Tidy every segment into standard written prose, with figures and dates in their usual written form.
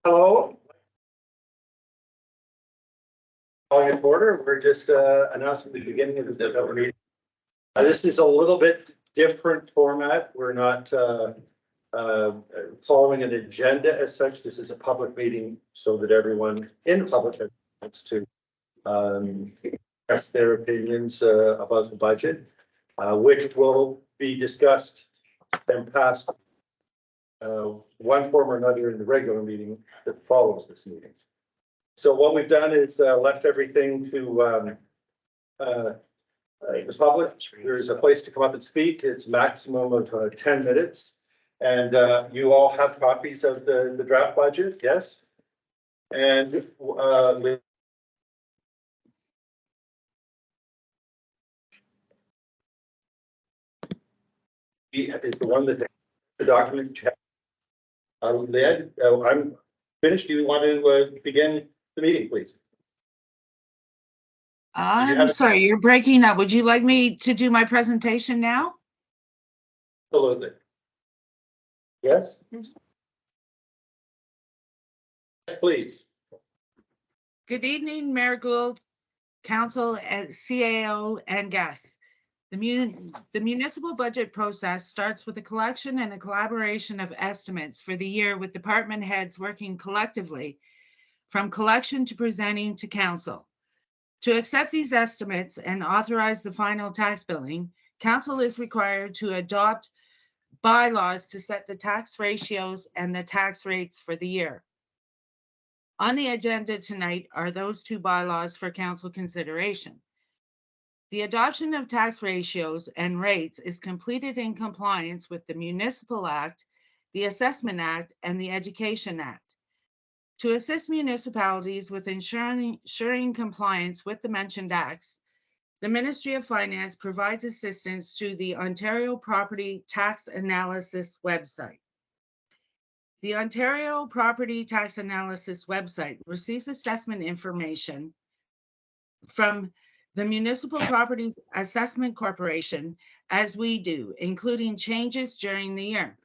Hello. Calling it to order. We're just announcing the beginning of the meeting. This is a little bit different format. We're not following an agenda as such. This is a public meeting so that everyone in public gets to express their opinions about the budget, which will be discussed and passed one form or another in the regular meeting that follows this meeting. So what we've done is left everything to the public. There's a place to come up and speak. It's maximum of 10 minutes. And you all have copies of the draft budget, yes? And is the one that the document you have. Led, I'm finished. Do you want to begin the meeting, please? I'm sorry, you're breaking up. Would you like me to do my presentation now? Absolutely. Yes? Yes, please. Good evening, Mayor Gould, Council, CAO, and guests. The municipal budget process starts with a collection and a collaboration of estimates for the year, with department heads working collectively from collection to presenting to council. To accept these estimates and authorize the final tax billing, council is required to adopt bylaws to set the tax ratios and the tax rates for the year. On the agenda tonight are those two bylaws for council consideration. The adoption of tax ratios and rates is completed in compliance with the Municipal Act, the Assessment Act, and the Education Act. To assist municipalities with ensuring compliance with the mentioned acts, the Ministry of Finance provides assistance through the Ontario Property Tax Analysis website. The Ontario Property Tax Analysis website receives assessment information from the Municipal Properties Assessment Corporation, as we do, including changes during the year.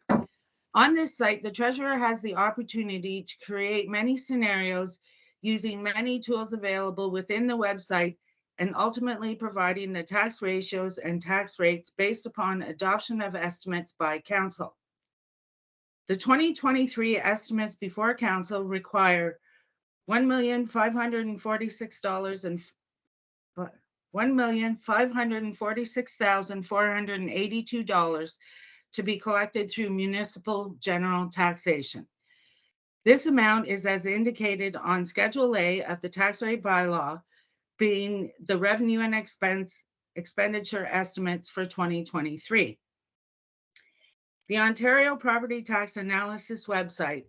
On this site, the treasurer has the opportunity to create many scenarios using many tools available within the website and ultimately providing the tax ratios and tax rates based upon adoption of estimates by council. The 2023 estimates before council require $1,546,482 to be collected through municipal general taxation. This amount is as indicated on Schedule A of the tax rate bylaw, being the revenue and expenditure estimates for 2023. The Ontario Property Tax Analysis website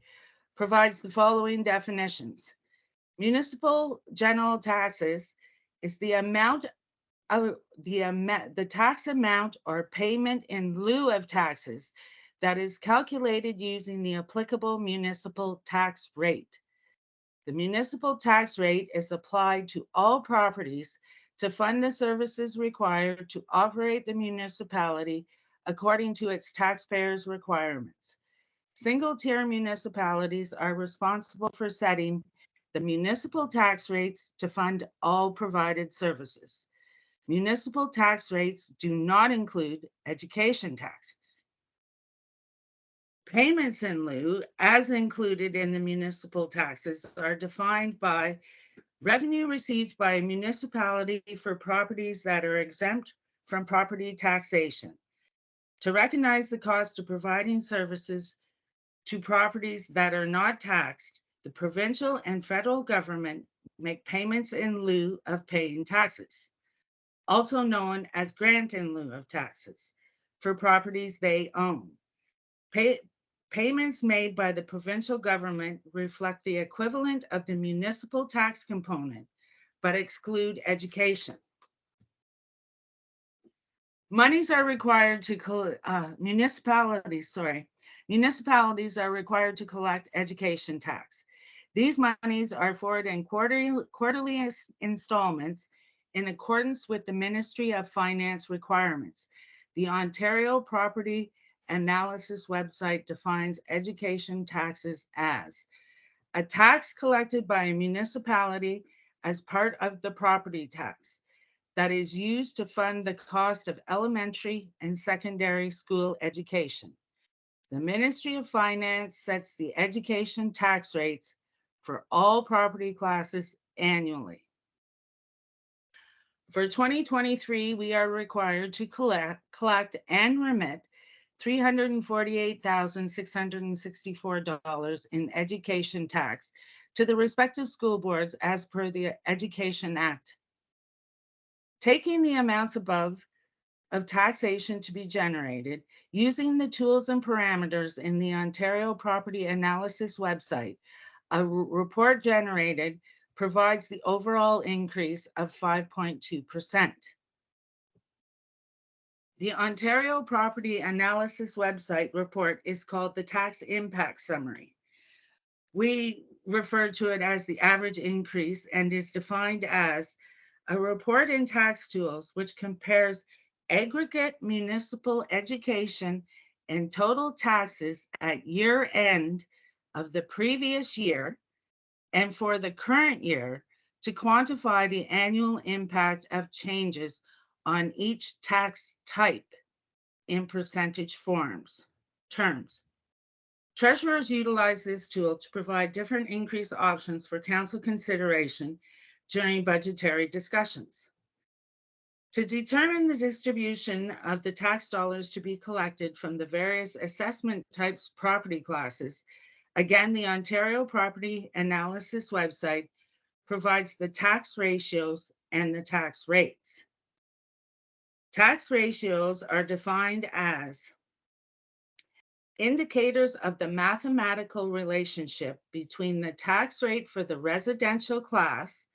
provides the following definitions. Municipal general taxes is the amount of the tax amount or payment in lieu of taxes that is calculated using the applicable municipal tax rate. The municipal tax rate is applied to all properties to fund the services required to operate the municipality according to its taxpayers' requirements. Single-tier municipalities are responsible for setting the municipal tax rates to fund all provided services. Municipal tax rates do not include education taxes. Payments in lieu, as included in the municipal taxes, are defined by revenue received by a municipality for properties that are exempt from property taxation. To recognize the cost of providing services to properties that are not taxed, the provincial and federal government make payments in lieu of paying taxes, also known as grant in lieu of taxes, for properties they own. Payments made by the provincial government reflect the equivalent of the municipal tax component, but exclude education. Monies are required to, municipalities are required to collect education tax. These monies are forwarded in quarterly installments in accordance with the Ministry of Finance requirements. The Ontario Property Analysis website defines education taxes as a tax collected by a municipality as part of the property tax that is used to fund the cost of elementary and secondary school education. The Ministry of Finance sets the education tax rates for all property classes annually. For 2023, we are required to collect and remit $348,664 in education tax to the respective school boards as per the Education Act. Taking the amounts above of taxation to be generated using the tools and parameters in the Ontario Property Analysis website, a report generated provides the overall increase of 5.2%. The Ontario Property Analysis website report is called the Tax Impact Summary. We refer to it as the average increase and is defined as a report in tax tools which compares aggregate municipal education and total taxes at year end of the previous year and for the current year to quantify the annual impact of changes on each tax type in percentage terms. Treasurers utilize this tool to provide different increase options for council consideration during budgetary discussions. To determine the distribution of the tax dollars to be collected from the various assessment types property classes, again, the Ontario Property Analysis website provides the tax ratios and the tax rates. Tax ratios are defined as indicators of the mathematical relationship between the tax rate for the residential class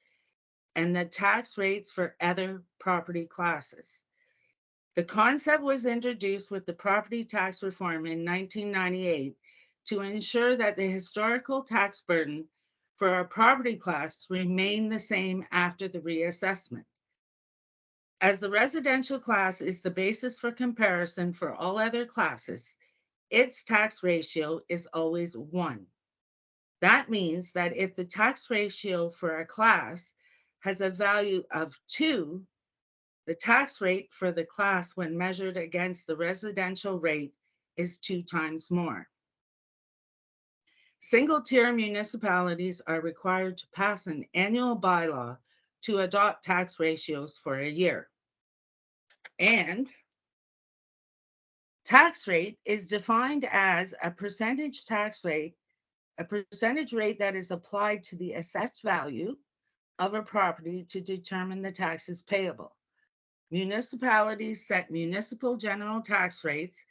and the tax rates for other property classes. The concept was introduced with the property tax reform in 1998 to ensure that the historical tax burden for our property class remained the same after the reassessment. As the residential class is the basis for comparison for all other classes, its tax ratio is always 1. That means that if the tax ratio for a class has a value of 2, the tax rate for the class when measured against the residential rate is 2 times more. Single-tier municipalities are required to pass an annual bylaw to adopt tax ratios for a year. And tax rate is defined as a percentage tax rate, a percentage rate that is applied to the assessed value of a property to determine the taxes payable. Municipalities set municipal general tax rates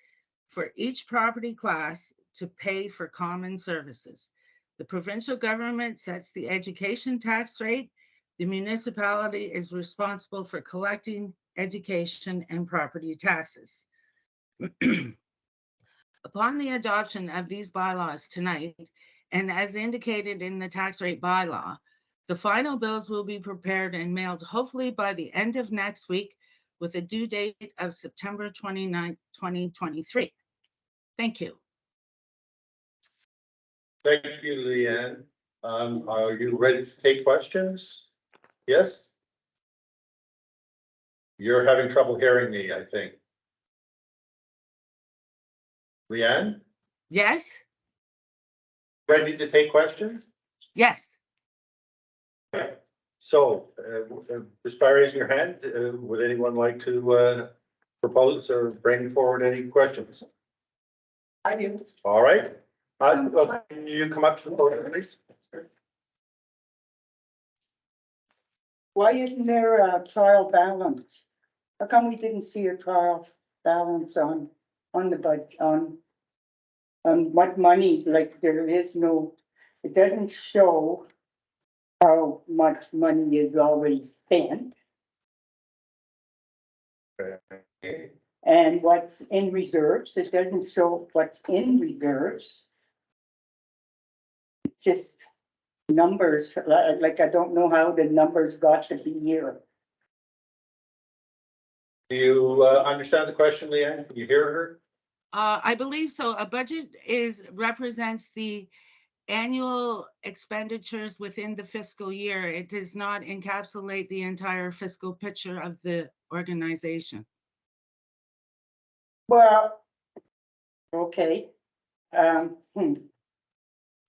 for each property class to pay for common services. The provincial government sets the education tax rate. The municipality is responsible for collecting education and property taxes. Upon the adoption of these bylaws tonight, and as indicated in the tax rate bylaw, the final bills will be prepared and mailed hopefully by the end of next week with a due date of September 29th, 2023. Thank you. Thank you, Leanne. Are you ready to take questions? Yes? You're having trouble hearing me, I think. Leanne, Yes? ready to take questions? Yes. So, just by raising your hand, would anyone like to propose or bring forward any questions? I do. All right. Can you come up to the podium, please? Why isn't there a trial balance? How come we didn't see a trial balance on the budget, on what money, like there is no, it doesn't show how much money is already spent and what's in reserves. It doesn't show what's in reserves. It's just numbers, like I don't know how the numbers got to be here. Do you understand the question, Leanne? Can you hear her? I believe so. A budget represents the annual expenditures within the fiscal year. It does not encapsulate the entire fiscal picture of the organization. Well, okay,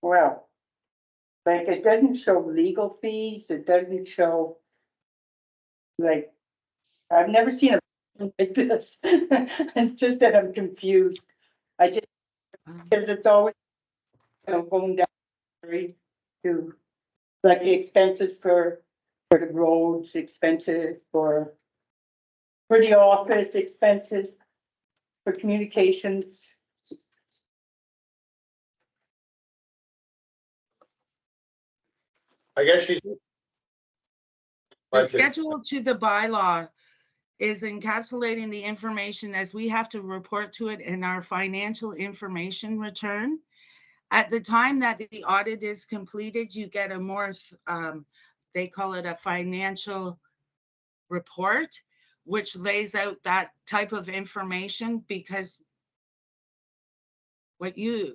well, like, it doesn't show legal fees, it doesn't show, like, I've never seen a like this. It's just that I'm confused. I just, because it's always, going down to, like, the expenses for the roads, expenses for the office, expenses for communications. I guess she's. The Budget. schedule to the bylaw is encapsulating the information as we have to report to it in our financial information return. At the time that the audit is completed, you get a more, they call it a financial report, which lays out that type of information, because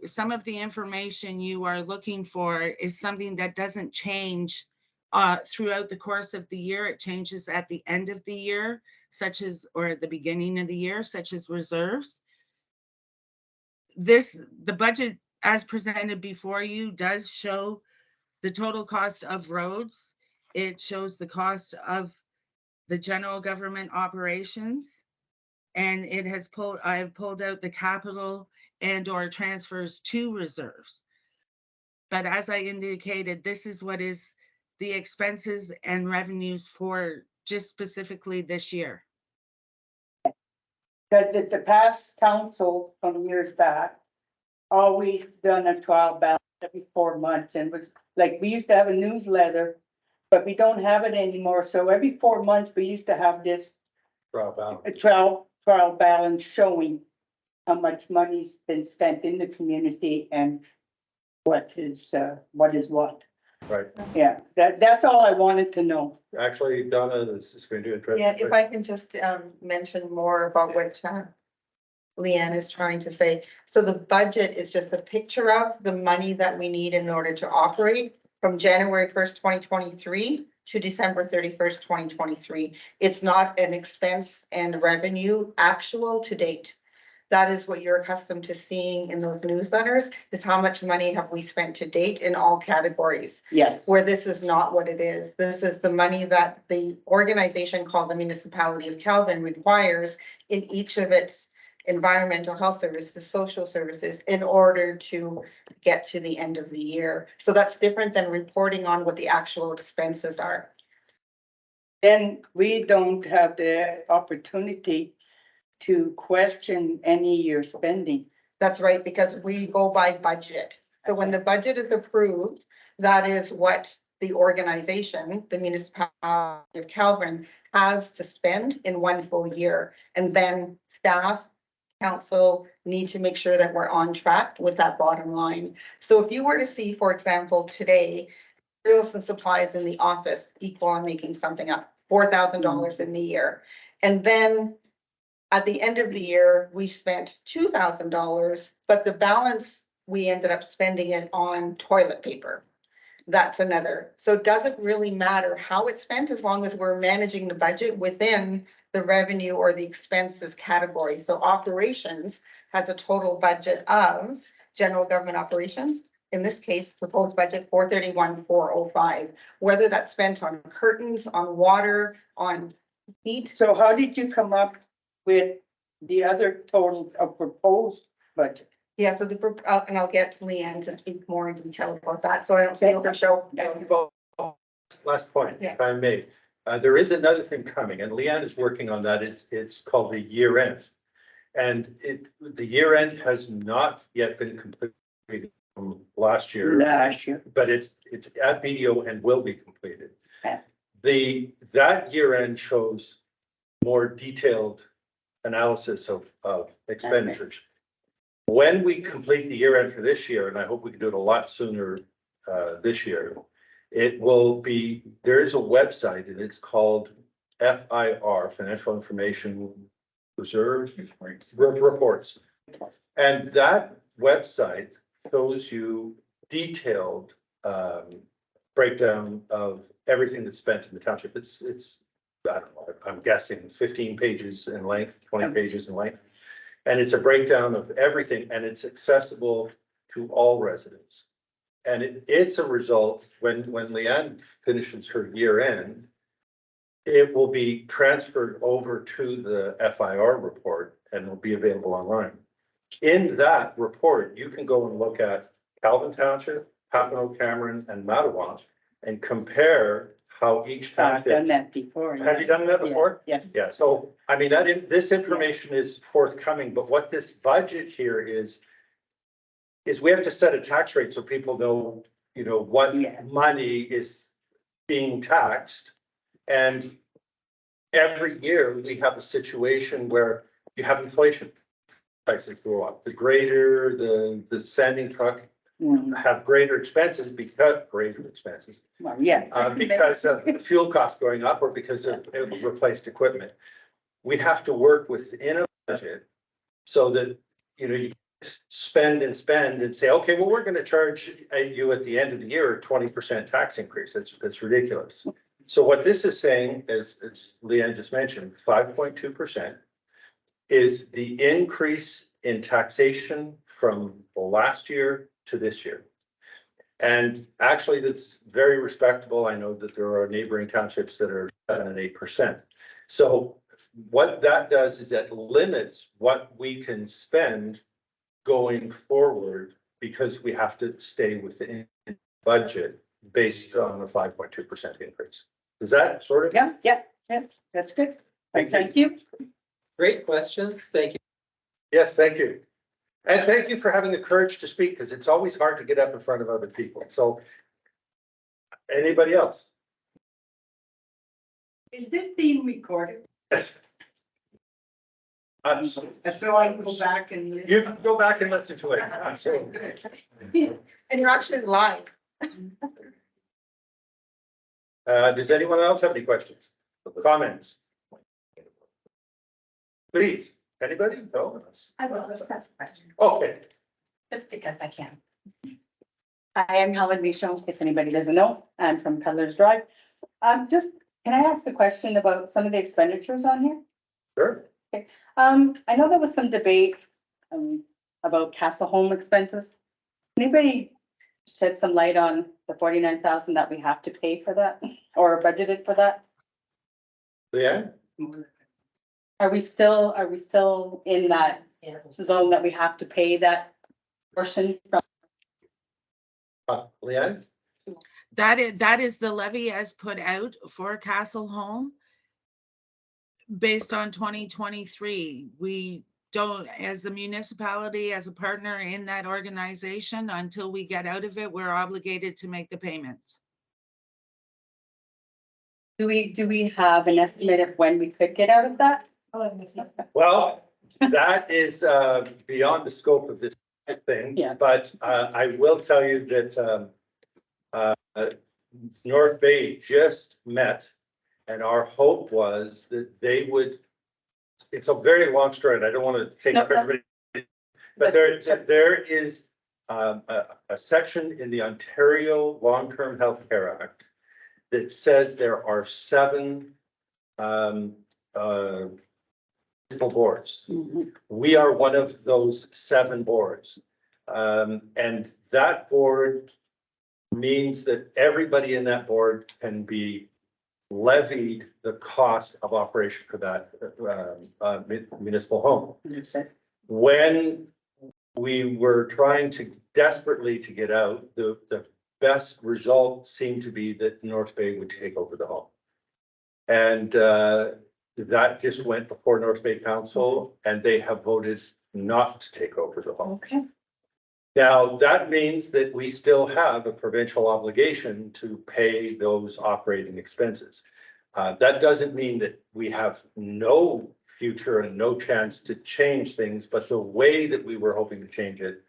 some of the information you are looking for is something that doesn't change throughout the course of the year. It changes at the end of the year, or at the beginning of the year, such as reserves. The budget as presented before you does show the total cost of roads. It shows the cost of the general government operations, and I've pulled out the capital and or transfers to reserves. But as I indicated, this is what is the expenses and revenues for just specifically this year. Because at the past council from years back, always done a trial balance every 4 months, and was like, we used to have a newsletter, but we don't have it anymore. So every 4 months, we used to have this a trial balance showing how much money's been spent in the community and what is what. Right, Yeah, that's all I wanted to know. actually, Donna is going to address. Yeah, if I can just mention more about what Leanne is trying to say. So the budget is just a picture of the money that we need in order to operate from January 1st, 2023 to December 31st, 2023. It's not an expense and revenue actual to date. That is what you're accustomed to seeing in those newsletters, is how much money have we spent to date in all categories. Yes. Where this is not what it is. This is the money that the organization called the Municipality of Calvin requires in each of its environmental health services, social services, in order to get to the end of the year. So that's different than reporting on what the actual expenses are. Then we don't have the opportunity to question any of your spending. That's right, because we go by budget. So when the budget is approved, that is what the organization, the Municipality of Calvin, has to spend in one full year. And then staff, council need to make sure that we're on track with that bottom line. So if you were to see, for example, today, materials and supplies in the office equal, I'm making something up, $4,000 in the year. And then at the end of the year, we spent $2,000, but the balance, we ended up spending it on toilet paper. That's another. So it doesn't really matter how it's spent as long as we're managing the budget within the revenue or the expenses category. So operations has a total budget of general government operations. In this case, proposed budget 431,405, whether that's spent on curtains, on water, on heat. So how did you come up with the other total of proposed budget? Yeah, so and I'll get to Leanne to speak more in detail about that, so I don't steal the show. Last point, Yeah. if I may, there is another thing coming, and Leanne is working on that. It's called the year end. And the year end has not yet been completed from last year. Last year. But it's at BDO and will be completed. Yeah. That year end shows more detailed analysis of expenditures. When we complete the year end for this year, and I hope we can do it a lot sooner this year, there is a website and it's called FIR, Financial Information Reserve Reports. And that website shows you detailed breakdown of everything that's spent in the township. It's, I don't know, I'm guessing 15 pages in length, 20 pages in length. And it's a breakdown of everything, and it's accessible to all residents. And it's a result, when Leanne finishes her year end, it will be transferred over to the FIR report and will be available online. In that report, you can go and look at Calvin Township, Papineau, Cameron, and Mattawa, and compare how each I've done township. that before. Have you done that before? Yes. Yeah, so, I mean, this information is forthcoming, but what this budget here is we have to set a tax rate so people know, you know, what Yeah. money is being taxed. And every year we have a situation where you have inflation. Prices go up. The grader, the sanding truck Mm, have greater expenses because of the fuel costs going up or because of replaced equipment. We have to work within a budget so that, you know, you spend and say, okay, well, we're gonna charge you at the end of the year a 20% tax increase. That's ridiculous. So what this is saying, as Leanne just mentioned, 5.2% is the increase in taxation from last year to this year. And actually, that's very respectable. I know that there are neighboring townships that are 7 and 8%. So what that does is it limits what we can spend going forward because we have to stay within budget based on a 5.2% increase. Is that sort of? yeah, that's good. Thank you. Great questions. Thank you. Yes, thank you. And thank you for having the courage to speak, because it's always hard to get up in front of other people. So anybody else? Is this being recorded? Yes. So I go back and listen. You can go back and listen to it. Absolutely. And you're actually live. Does anyone else have any questions, comments? Please, anybody? No? I will just ask a question, Okay, just because I can. I am Helen Michon, in case anybody doesn't know. I'm from Peddler's Drive. Just, can I ask a question about some of the expenditures on here? sure. I know there was some debate, about Castle Home expenses. Anybody shed some light on the 49,000 that we have to pay for that or budgeted for that? Yeah, Are we still in that zone that we have to pay that portion from? Leanne? That is the levy as put out for Castle Home. Based on 2023, we don't, as a municipality, as a partner in that organization, until we get out of it, we're obligated to make the payments. Do we have an estimate of when we could get out of that? Well, that is beyond the scope of this thing. Yeah. But I will tell you that North Bay just met, and our hope was that they would, it's a very long story, and I don't want to take No, up everybody. But there is a section in the Ontario Long-Term Health Care Act that says there are 7 municipal boards. Mhm. We are one of those 7 boards. And that board means that everybody in that board can be levied the cost of operation for that municipal home. When we were trying to desperately to get out, the best result seemed to be that North Bay would take over the home. And that just went before North Bay Council, and they have voted not to take over the home. Okay. Now, that means that we still have a provincial obligation to pay those operating expenses. That doesn't mean that we have no future and no chance to change things, but the way that we were hoping to change it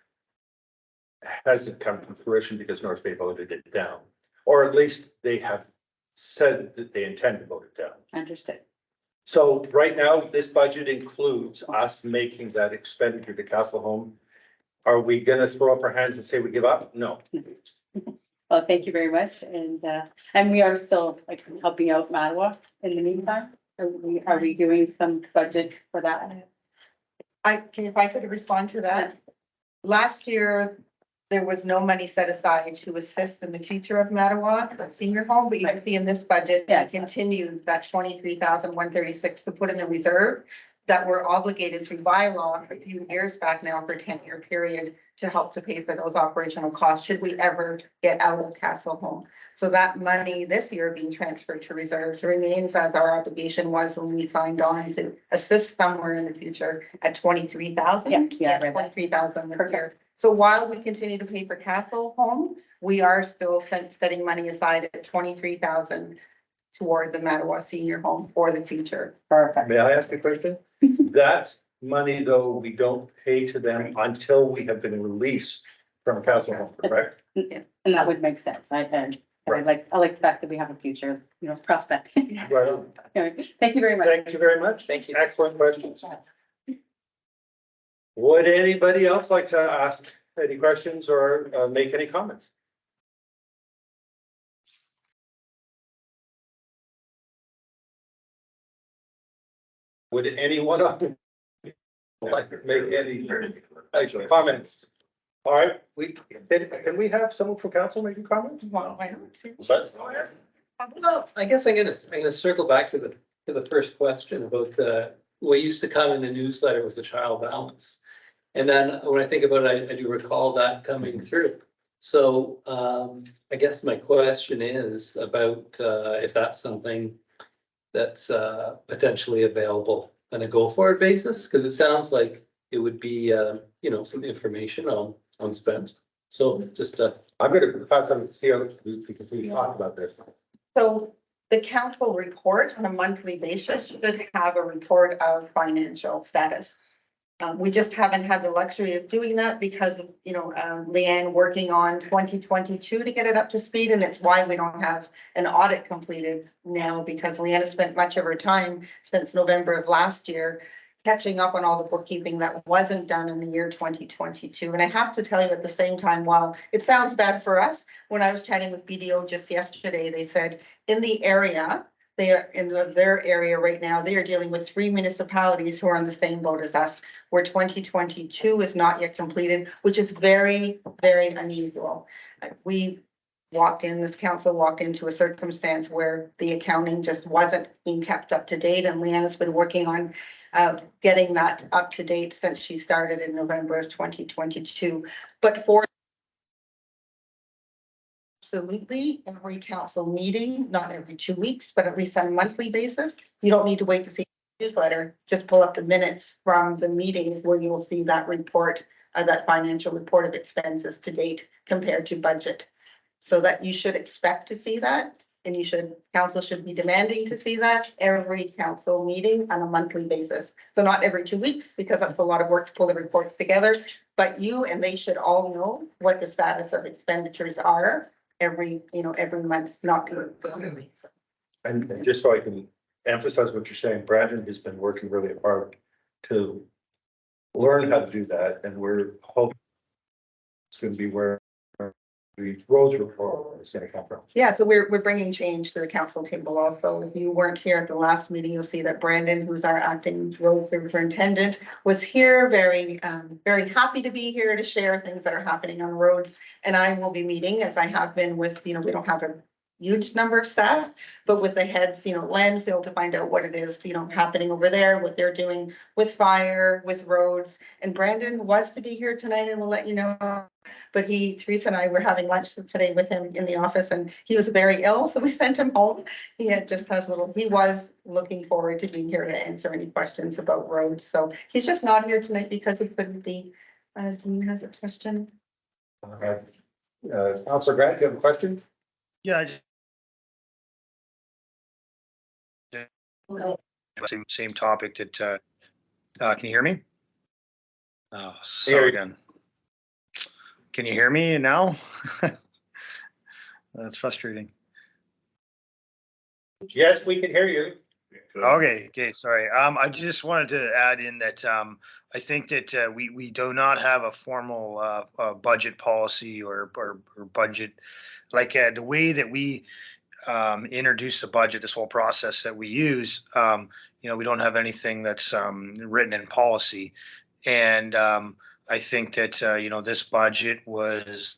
hasn't come to fruition because North Bay voted it down, or at least they have said that they intend to vote it down. Understood. So right now, this budget includes us making that expenditure to Castle Home. Are we gonna throw up our hands and say we give up? No. Well, thank you very much. And we are still like helping out Mattawa in the meantime. Are we doing some budget for that? If I could respond to that. Last year, there was no money set aside to assist in the future of Mattawa, the senior home, but you can see in this budget, we Yes. continued that 23,136 to put in the reserve that we're obligated through bylaw a few years back now for a 10-year period to help to pay for those operational costs, should we ever get out of Castle Home. So that money this year being transferred to reserves remains as our obligation was when we signed on to assist somewhere in the future at 23,000. Yeah, I read that. 23,000 this year. So while we continue to pay for Castle Home, we are still setting money aside at 23,000 toward the Mattawa Senior Home for the future. Perfect. May I ask a question? That money, though, we don't pay to them until we have been released from Castle Home, correct? And that would make sense. I like the fact that we have a future, prospect. Right on. Anyway, thank you very much. Thank you very much. Thank you. Excellent questions. Would anybody else like to ask any questions or make any comments? Would anyone like to make any comments? All right, can we have someone from council making comments? Well, I don't see. But- Well, I guess I'm gonna circle back to the first question about what used to come in the newsletter was the child balance. And then when I think about it, I do recall that coming through. So I guess my question is about if that's something that's potentially available on a go-forward basis, because it sounds like it would be, some information on spend. So just I'm gonna pass on to Theo to continue to talk about this. So the council report on a monthly basis should have a report of financial status. We just haven't had the luxury of doing that because of, Leanne working on 2022 to get it up to speed. And it's why we don't have an audit completed now, because Leanne has spent much of her time since November of last year catching up on all the bookkeeping that wasn't done in the year 2022. And I have to tell you at the same time, while it sounds bad for us, when I was chatting with BDO just yesterday, they said in the area, they are in their area right now, they are dealing with 3 municipalities who are on the same boat as us, where 2022 is not yet completed, which is very, very unusual. This council walked into a circumstance where the accounting just wasn't being kept up to date, and Leanne has been working on getting that up to date since she started in November of 2022. But for absolutely every council meeting, not every 2 weeks, but at least on a monthly basis, you don't need to wait to see the newsletter. Just pull up the minutes from the meetings where you'll see that report, that financial report of expenses to date compared to budget. So that you should expect to see that, and council should be demanding to see that every council meeting on a monthly basis. So not every 2 weeks, because that's a lot of work to pull the reports together, but you and they should all know what the status of expenditures are every month, not quarterly. And just so I can emphasize what you're saying, Brandon has been working really hard to learn how to do that, and we're hoping it's gonna be where the roads report is gonna come from. Yeah, so we're bringing change to the council table also. If you weren't here at the last meeting, you'll see that Brandon, who's our acting road superintendent, was here, very happy to be here to share things that are happening on roads. And I will be meeting, as I have been with, we don't have a huge number of staff, but with the heads, landfill, to find out what it is, happening over there, what they're doing with fire, with roads. And Brandon was to be here tonight, and we'll let you know. But Teresa and I were having lunch today with him in the office, and he was very ill, so we sent him home. He was looking forward to being here to answer any questions about roads. So he's just not here tonight because he couldn't be. Dean has a question. Councilor Grant, you have a question? Yeah, same topic that, can you hear me? Oh, Hear sorry you. again. Can you hear me now? That's frustrating. Yes, we can hear you. Okay, sorry. I just wanted to add in that, I think that, we do not have a formal, budget policy or budget. Like, the way that we, introduce the budget, this whole process that we use, we don't have anything that's, written in policy. And, I think that, this budget was,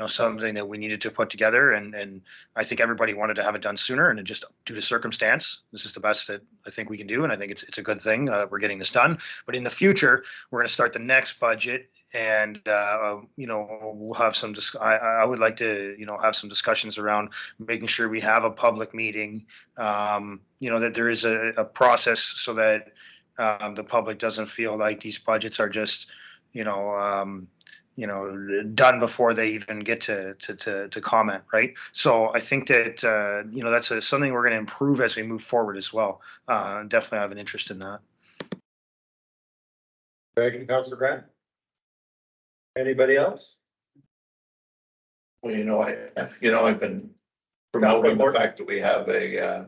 something that we needed to put together, and I think everybody wanted to have it done sooner, and it just due to circumstance, this is the best that I think we can do, and I think it's a good thing, we're getting this done. But in the future, we're gonna start the next budget, and we'll have some I would like to, have some discussions around making sure we have a public meeting, that there is a process so that the public doesn't feel like these budgets are just, done before they even get to comment, right? So I think that, that's something we're going to improve as we move forward as well. Definitely have an interest in that. Thank you, Councilor Grant. Anybody else? Well, I've been promoting the fact that we have a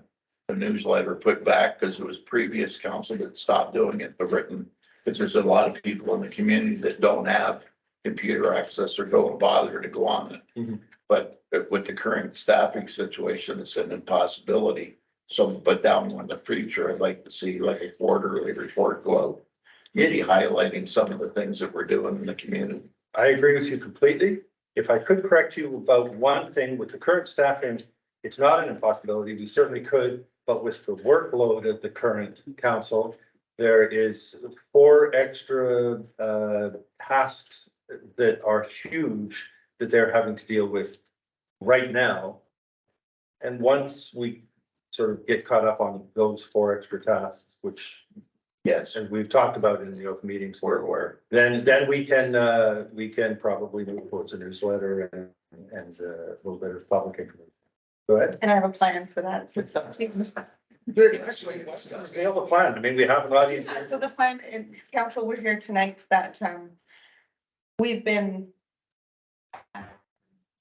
newsletter put back because it was previous council that stopped doing it, but written, because there's a lot of people in the community that don't have computer access or don't bother to go on it. Mhm. But with the current staffing situation, it's an impossibility. So, but down in the future, I'd like to see like a quarterly report go out, maybe highlighting some of the things that we're doing in the community. I agree with you completely. If I could correct you about one thing with the current staffing, it's not an impossibility. We certainly could, but with the workload of the current council, there is 4 extra tasks that are huge that they're having to deal with right now. And once we sort of get caught up on those 4 extra tasks, which, Yes, and we've talked about in the open meetings, where, then we can probably move towards a newsletter and a little bit of public information. Go ahead. And I have a plan for that. So it's up to you. Scale the plan. I mean, we have an audience. Yeah, so the plan, and council, we're here tonight that we've been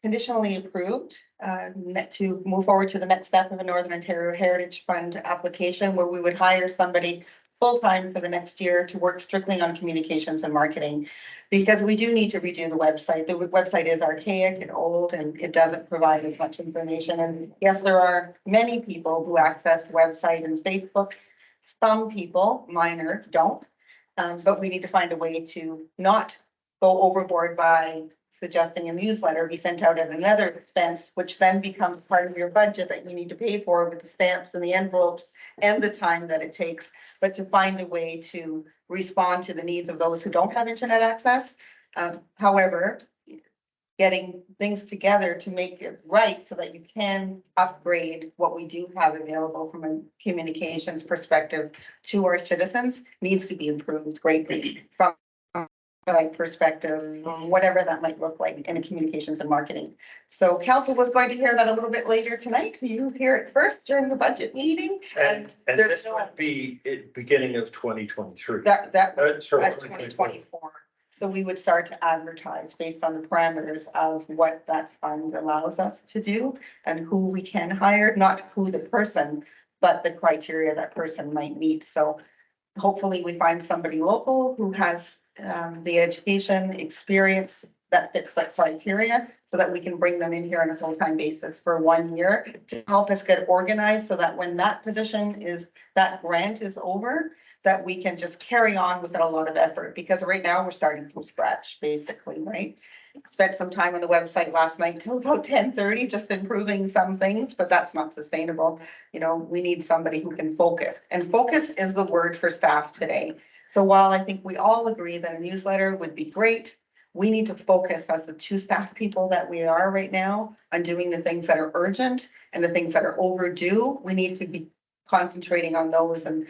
conditionally approved to move forward to the next step of a Northern Ontario Heritage Fund application where we would hire somebody full-time for the next year to work strictly on communications and marketing. Because we do need to redo the website. The website is archaic and old and it doesn't provide as much information. And yes, there are many people who access the website and Facebook. Some people, minor, don't. But we need to find a way to not go overboard by suggesting a newsletter be sent out at another expense, which then becomes part of your budget that you need to pay for with the stamps and the envelopes and the time that it takes. But to find a way to respond to the needs of those who don't have internet access. However, getting things together to make it right so that you can upgrade what we do have available from a communications perspective to our citizens needs to be improved greatly from perspective, whatever that might look like in communications and marketing. So council was going to hear that a little bit later tonight. You hear it first during the budget meeting. And there's this no- would be at beginning of 2023. That Sorry, at 2024. So we would start to advertise based on the parameters of what that fund allows us to do and who we can hire, not who the person, but the criteria that person might meet. So hopefully we find somebody local who has the education experience that fits that criteria so that we can bring them in here on a full-time basis for 1 year to help us get organized so that when that position is, that grant is over, that we can just carry on without a lot of effort, because right now we're starting from scratch, basically, right? Spent some time on the website last night till about 10:30, just improving some things, but that's not sustainable. We need somebody who can focus, and focus is the word for staff today. So while I think we all agree that a newsletter would be great, we need to focus as the 2 staff people that we are right now on doing the things that are urgent and the things that are overdue. We need to be concentrating on those, and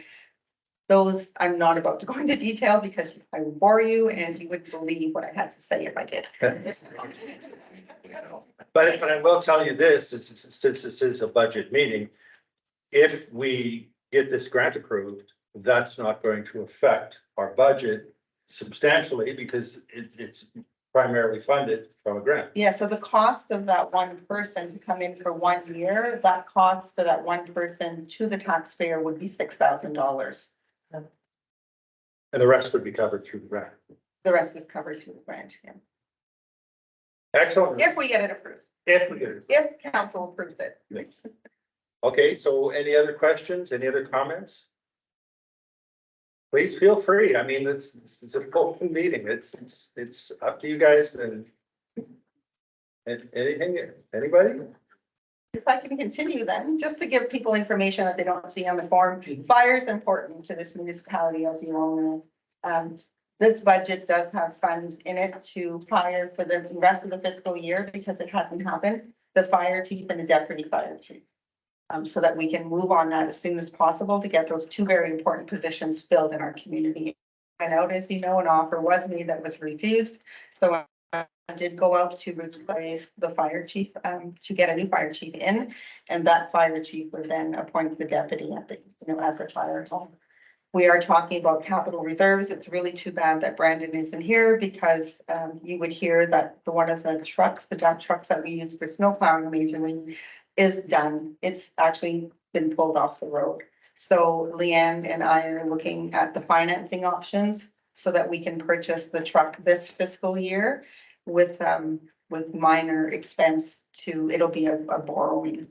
those I'm not about to go into detail because I would bore you and you wouldn't believe what I had to say if I did. But I will tell you this, since this is a budget meeting, if we get this grant approved, that's not going to affect our budget substantially because it's primarily funded from a grant. Yeah, so the cost of that one person to come in for 1 year, that cost for that one person to the taxpayer would be $6,000. And the rest would be covered through the grant. The rest is covered through the grant, yeah. Excellent. If we get it approved, If we get it. if council approves it. Yes. Okay, so any other questions, any other comments? Please feel free. I mean, it's an open meeting. It's up to you guys and anything, anybody? If I can continue then, just to give people information that they don't see on the form, fire is important to this municipality, as you all know. This budget does have funds in it to hire for the rest of the fiscal year because it hasn't happened, the fire chief and the deputy fire chief. So that we can move on that as soon as possible to get those two very important positions filled in our community. And out, as you know, an offer was made that was refused, so I did go out to replace the fire chief, to get a new fire chief in, and that fire chief would then appoint the deputy at the, at the fire hall. We are talking about capital reserves. It's really too bad that Brandon isn't here because you would hear that one of the trucks, the dump trucks that we use for snow plowing majorly is done. It's actually been pulled off the road. So Leanne and I are looking at the financing options so that we can purchase the truck this fiscal year with minor expense it'll be a borrowing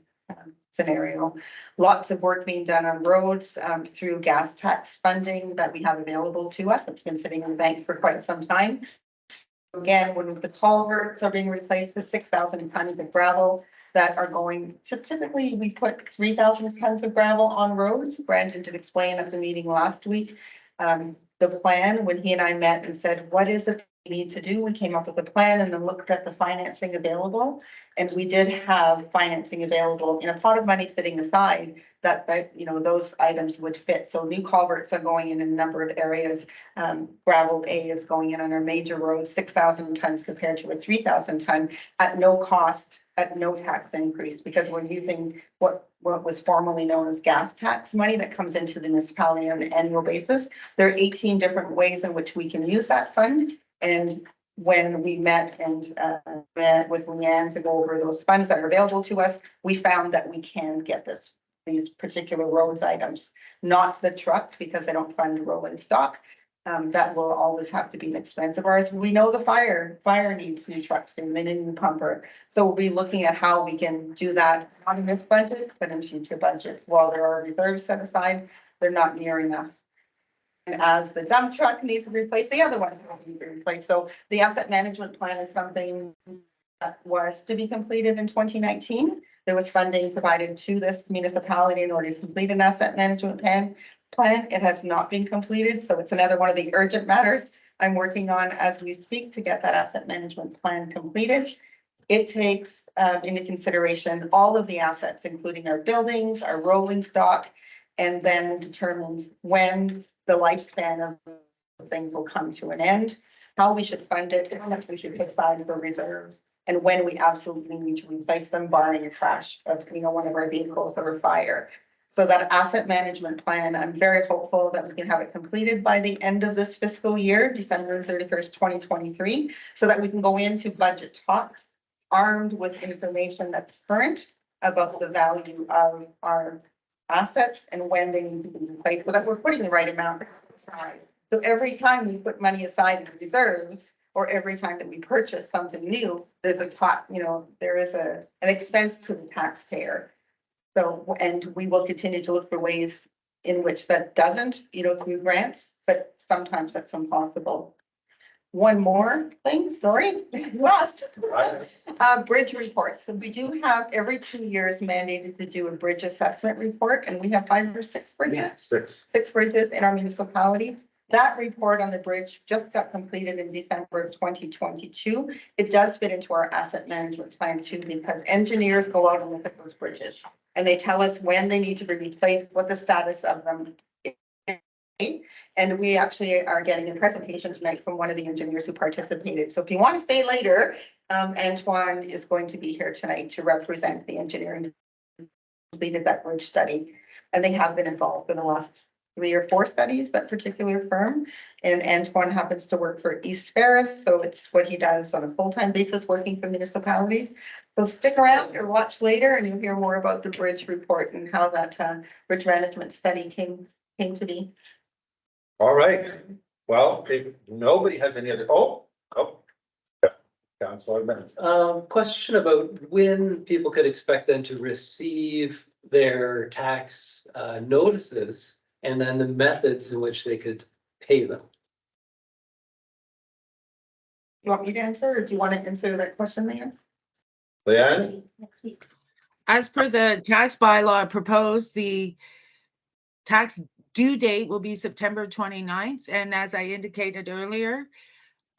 scenario. Lots of work being done on roads through gas tax funding that we have available to us. It's been sitting in the bank for quite some time. Again, when the culverts are being replaced, the 6,000 tons of gravel that are going to, typically we put 3,000 tons of gravel on roads. Brandon did explain at the meeting last week. The plan, when he and I met and said, what is it we need to do? We came up with a plan and then looked at the financing available. And we did have financing available in a pot of money sitting aside that those items would fit. So new culverts are going in a number of areas. Gravel A is going in on our major roads, 6,000 tons compared to a 3,000 ton at no cost, at no tax increase, because we're using what was formerly known as gas tax money that comes into the municipality on an annual basis. There are 18 different ways in which we can use that fund. And when we met with Leanne to go over those funds that are available to us, we found that we can get these particular roads items, not the truck, because they don't fund rolling stock. That will always have to be an expense of ours. We know the fire needs new trucks and they need a new pumper. So we'll be looking at how we can do that, not in this budget, but in future budget. While there are reserves set aside, they're not near enough. And as the dump truck needs to be replaced, the other ones will need to be replaced. So the asset management plan is something that was to be completed in 2019. There was funding provided to this municipality in order to complete an asset management plan. It has not been completed, so it's another one of the urgent matters I'm working on as we speak to get that asset management plan completed. It takes into consideration all of the assets, including our buildings, our rolling stock, and then determines when the lifespan of the thing will come to an end, how we should fund it, how much we should put aside for reserves, and when we absolutely need to replace them, barring a crash of one of our vehicles or a fire. So that asset management plan, I'm very hopeful that we can have it completed by the end of this fiscal year, December 31st, 2023, so that we can go into budget talks armed with information that's current about the value of our assets and when they need to be replaced, so that we're putting the right amount aside. So every time we put money aside in reserves, or every time that we purchase something new, there's there is an expense to the taxpayer. So, and we will continue to look for ways in which that doesn't, through grants, but sometimes that's impossible. One more thing, sorry, lost. Bridge reports. So we do have every 2 years mandated to do a bridge assessment report, and we have 5 or 6 bridges. Six bridges in our municipality. That report on the bridge just got completed in December of 2022. It does fit into our asset management plan too, because engineers go out and look at those bridges and they tell us when they need to be replaced, what the status of them is. And we actually are getting a presentation tonight from one of the engineers who participated. So if you want to stay later, Antoine is going to be here tonight to represent the engineering who completed that bridge study. And they have been involved for the last 3 or 4 studies, that particular firm. And Antoine happens to work for East Ferris, so it's what he does on a full-time basis, working for municipalities. So stick around or watch later and you'll hear more about the bridge report and how that bridge management study came to be. All right, well, if nobody has any other, Councilor Benz. Question about when people could expect them to receive their tax notices and then the methods in which they could pay them. You want me to answer or do you want to answer that question, Leanne? Leanne? Next week. As per the tax bylaw proposed, the tax due date will be September 29th. And as I indicated earlier,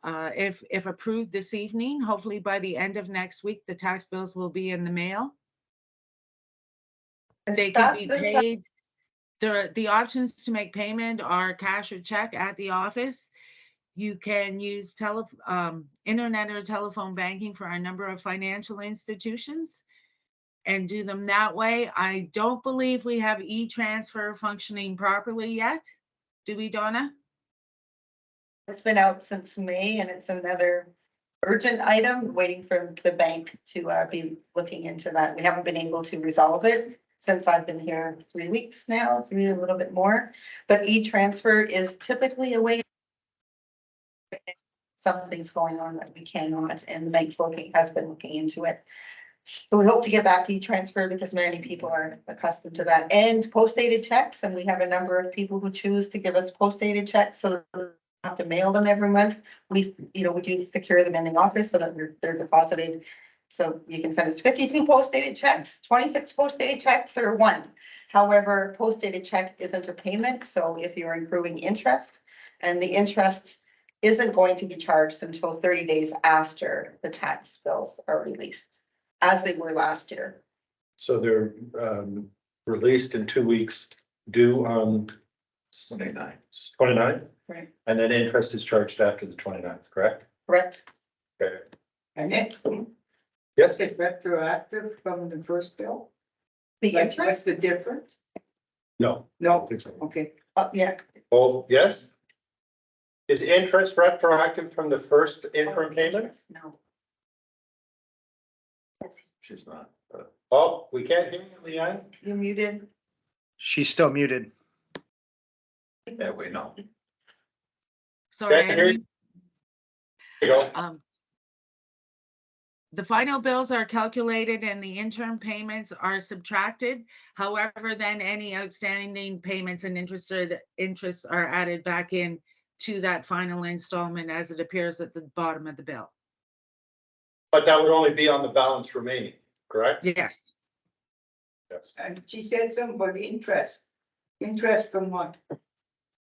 if approved this evening, hopefully by the end of next week, the tax bills will be in the mail. They can be paid. The options to make payment are cash or check at the office. You can use internet or telephone banking for a number of financial institutions and do them that way. I don't believe we have e-transfer functioning properly yet. Do we, Donna? It's been out since May and it's another urgent item, waiting for the bank to be looking into that. We haven't been able to resolve it since I've been here 3 weeks now, it's really a little bit more. But e-transfer is typically a way. Something's going on that we cannot, and the bank's has been looking into it. So we hope to get back to e-transfer because many people are accustomed to that, and post-dated checks, and we have a number of people who choose to give us post-dated checks, so we don't have to mail them every month. We do secure them in the office so that they're deposited. So you can send us 52 post-dated checks, 26 post-dated checks, or 1. However, post-dated check isn't a payment, so if you're accruing interest, and the interest isn't going to be charged until 30 days after the tax bills are released, as they were last year. So they're released in 2 weeks, due on 29. 29th? Right. And then interest is charged after the 29th, correct? Correct? Okay. And it, Yes, it's retroactive from the first bill? The Like, what's interest? the difference? no, I No, don't think so. okay. Yeah. Oh, yes? Is interest retroactive from the first interim payment? No. She's not. Oh, we can't hear you, Leanne? You're muted. She's still muted. Yeah, we know. Sorry. Can't hear you. There you go. The final bills are calculated and the interim payments are subtracted. However, then any outstanding payments and interests are added back in to that final installment as it appears at the bottom of the bill. But that would only be on the balance remaining, correct? Yes. Yes. And she said something about interest. Interest from what?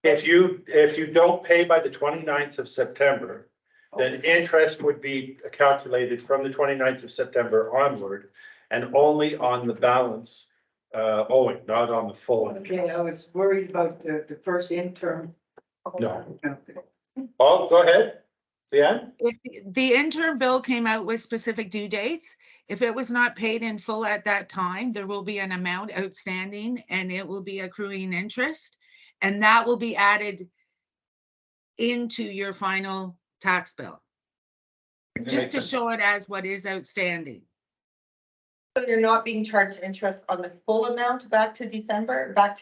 If you don't pay by the 29th of September, then interest would be calculated from the 29th of September onward and only on the balance owing, not on the full. Okay, I was worried about the first interim. No. Okay. Oh, go ahead, Leanne? If the interim bill came out with specific due dates, if it was not paid in full at that time, there will be an amount outstanding and it will be accruing interest. And that will be added into your final tax bill, just to show it as what is outstanding. So you're not being charged interest on the full amount back to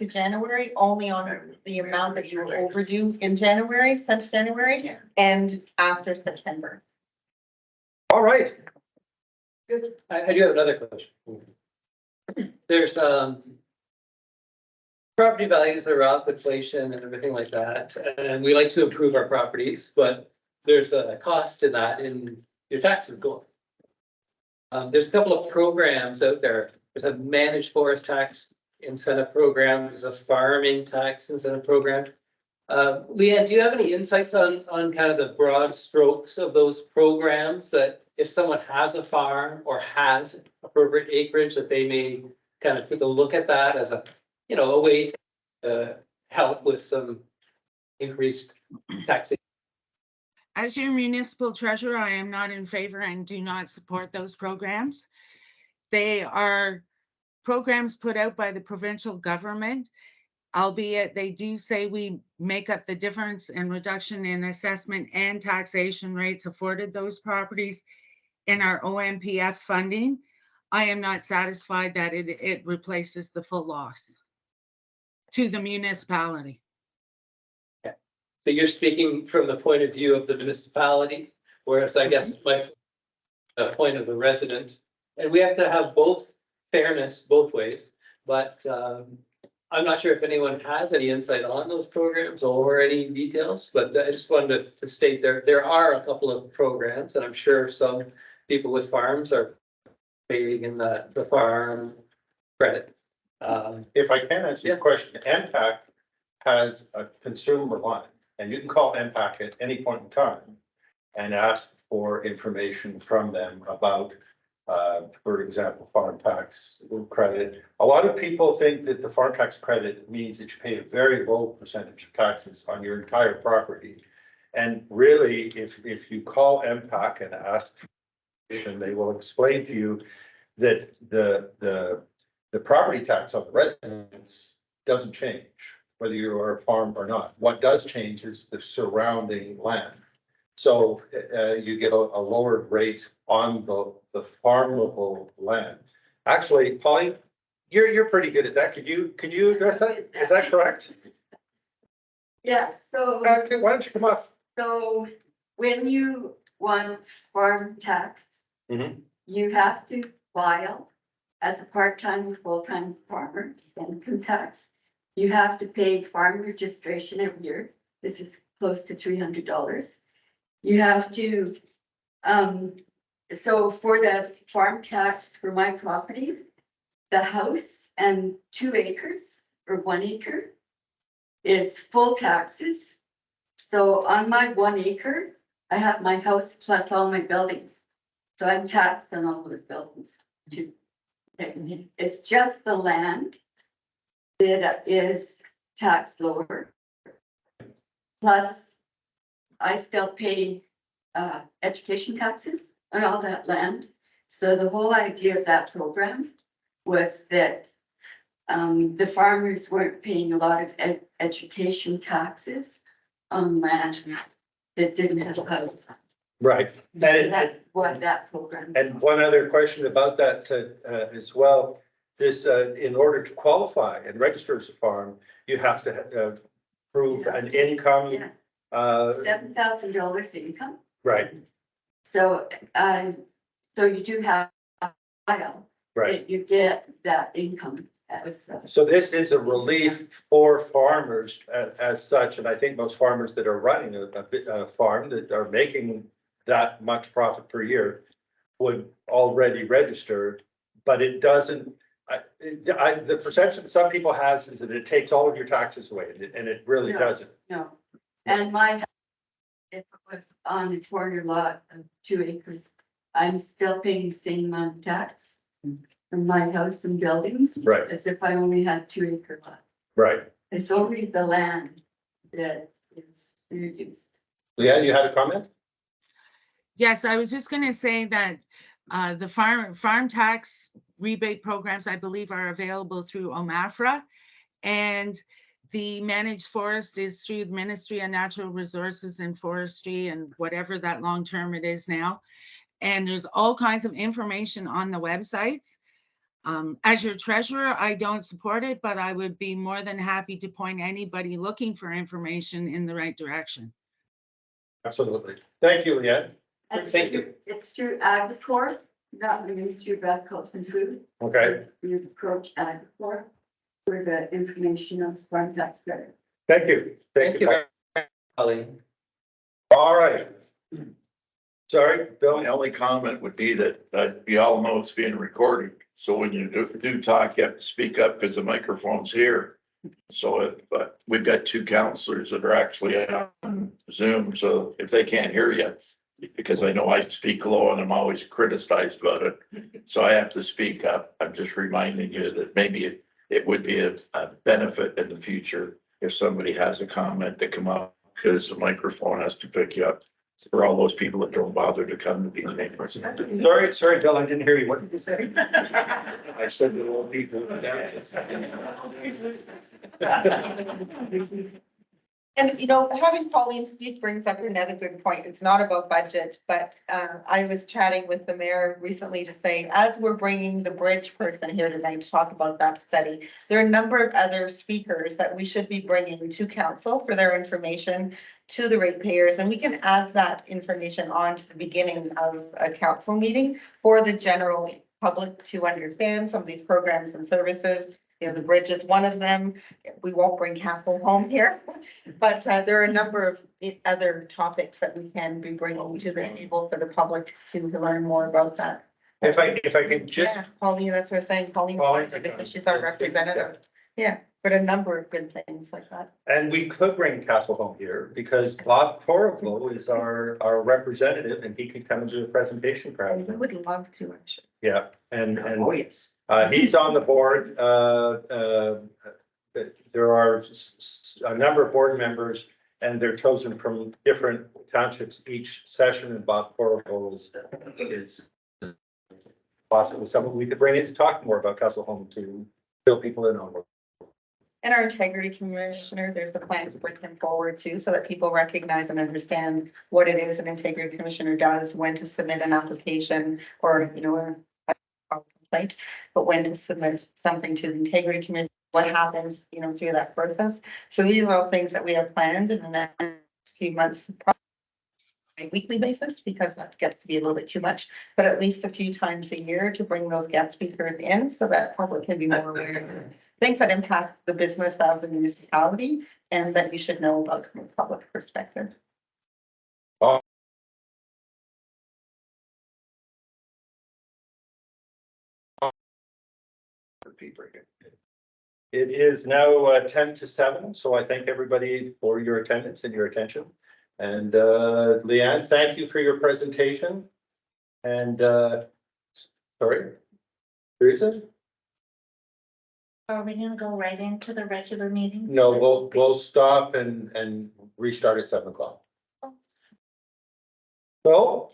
January, only on the amount that you were overdue in January, since January, and after September. All right. Good. I do have another question. There's property values are up, inflation and everything like that, and we like to improve our properties, but there's a cost to that in your taxes going. There's a couple of programs out there. There's a managed forest tax incentive program, there's a farming tax incentive program. Leanne, do you have any insights on kind of the broad strokes of those programs, that if someone has a farm or has appropriate acreage, that they may kind of take a look at that as a way to help with some increased taxation? As your municipal treasurer, I am not in favor and do not support those programs. They are programs put out by the provincial government albeit they do say we make up the difference in reduction in assessment and taxation rates afforded those properties in our OMPF funding. I am not satisfied that it replaces the full loss to the municipality. So you're speaking from the point of view of the municipality, whereas I guess my point of the resident, and we have to have both fairness both ways, but I'm not sure if anyone has any insight on those programs or any details, but I just wanted to state there are a couple of programs, and I'm sure some people with farms are paying in the farm credit. If I can answer your question, MPAC has a consumer line, and you can call MPAC at any point in time and ask for information from them about, for example, farm tax credit. A lot of people think that the farm tax credit means that you pay a very low percentage of taxes on your entire property. And really, if you call MPAC and ask, they will explain to you that the property tax on the residence doesn't change, whether you are a farm or not. What does change is the surrounding land. So you get a lower rate on the farmable land. Actually, Polly, you're pretty good at that. Can you address that? Is that correct? Yes, so, Okay, why don't you come up? so when you want farm tax, Mhm. you have to file as a part-time or full-time farmer, income tax. You have to pay farm registration every year. This is close to $300. You have to, so for the farm tax for my property, the house and 2 acres or 1 acre is full taxes. So on my 1 acre, I have my house plus all my buildings. So I'm taxed on all those buildings too. It's just the land that is taxed lower. Plus, I still pay education taxes on all that land. So the whole idea of that program was that the farmers weren't paying a lot of education taxes on land that didn't have houses. Right. That's what that program. And one other question about that as well, this, in order to qualify and register as a farm, you have to prove an income. Yeah. $7,000 income. Right, So, so you do have a file. right. that You get that income as. So this is a relief for farmers as such, and I think most farmers that are running a farm that are making that much profit per year would already register, but it doesn't. The perception some people has is that it takes all of your taxes away, and it really No. doesn't. No, and my, if it was on a corner lot of 2 acres, I'm still paying the same amount of tax on my house and buildings. Right. As if I only had 2 acre lot. Right. It's only the land that is reduced. Leanne, you had a comment? Yes, I was just gonna say that the farm tax rebate programs, I believe, are available through OMAFRA. And the managed forest is through the Ministry of Natural Resources and Forestry and whatever that long term it is now. And there's all kinds of information on the websites. As your treasurer, I don't support it, but I would be more than happy to point anybody looking for information in the right direction. Absolutely. Thank you, Leanne. Thank you. It's through Agricorp, not the Ministry of Agriculture and Food. Okay, You approach Agricorp for the information on farm tax credit. thank you. Thank you, very much, Colleen. All right. Sorry, Bill. My only comment would be that you all know it's being recorded. So when you do talk, you have to speak up because the microphone's here. So but we've got 2 counselors that are actually on Zoom. So if they can't hear you, because I know I speak low and I'm always criticized about it. So I have to speak up. I'm just reminding you that maybe it would be a benefit in the future if somebody has a comment to come up, because the microphone has to pick you up for all those people that don't bother to come to these meetings. Sorry, Bill, I didn't hear you. What did you say? I said to all people. And, you know, having Pauline speak brings up another good point. It's not about budget, but I was chatting with the mayor recently to say, as we're bringing the bridge person here tonight to talk about that study, there are a number of other speakers that we should be bringing to council for their information to the ratepayers, and we can add that information on to the beginning of a council meeting for the general public to understand some of these programs and services. You know, the bridge is one of them. We won't bring Castle home here, but there are a number of other topics that we can be bringing to the table for the public to learn more about that. If I can just, Yeah, Pauline, that's what I'm saying. Pauline, Pauline, because she's our representative. Yeah, but a number of good things like that. and we could bring Castle home here because Bob Corvo is our representative and he could come and do a presentation We perhaps. would love to, I'm sure. Yeah, and yes. he's on the board. There are a number of board members and they're chosen from different townships each session, and Bob Corvo is possibly someone we could bring in to talk more about Castle Home to fill people in on. And our integrity commissioner, there's the plan to bring him forward too, so that people recognize and understand what it is an integrity commissioner does, when to submit an application or, you know, a complaint, but when to submit something to the integrity commission, what happens, you know, through that process. So these are all things that we have planned in the next few months, probably on a weekly basis, because that gets to be a little bit too much, but at least a few times a year to bring those guest speakers in so that public can be more aware of things that impact the business of the municipality and that you should know about from a public perspective. It is now 6:50, so I thank everybody for your attendance and your attention. And Leanne, thank you for your presentation. And sorry, Teresa? Are we gonna go right into the regular meeting? No, we'll stop and restart at 7:00. So,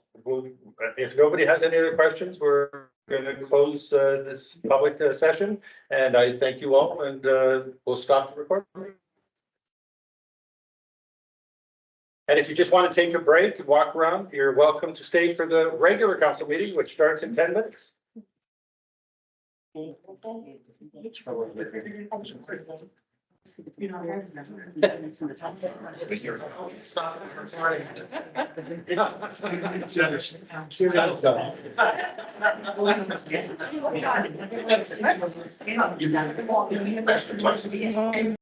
if nobody has any other questions, we're gonna close this public session. And I thank you all, and we'll stop the recording. And if you just want to take a break and walk around, you're welcome to stay for the regular council meeting, which starts in 10 minutes.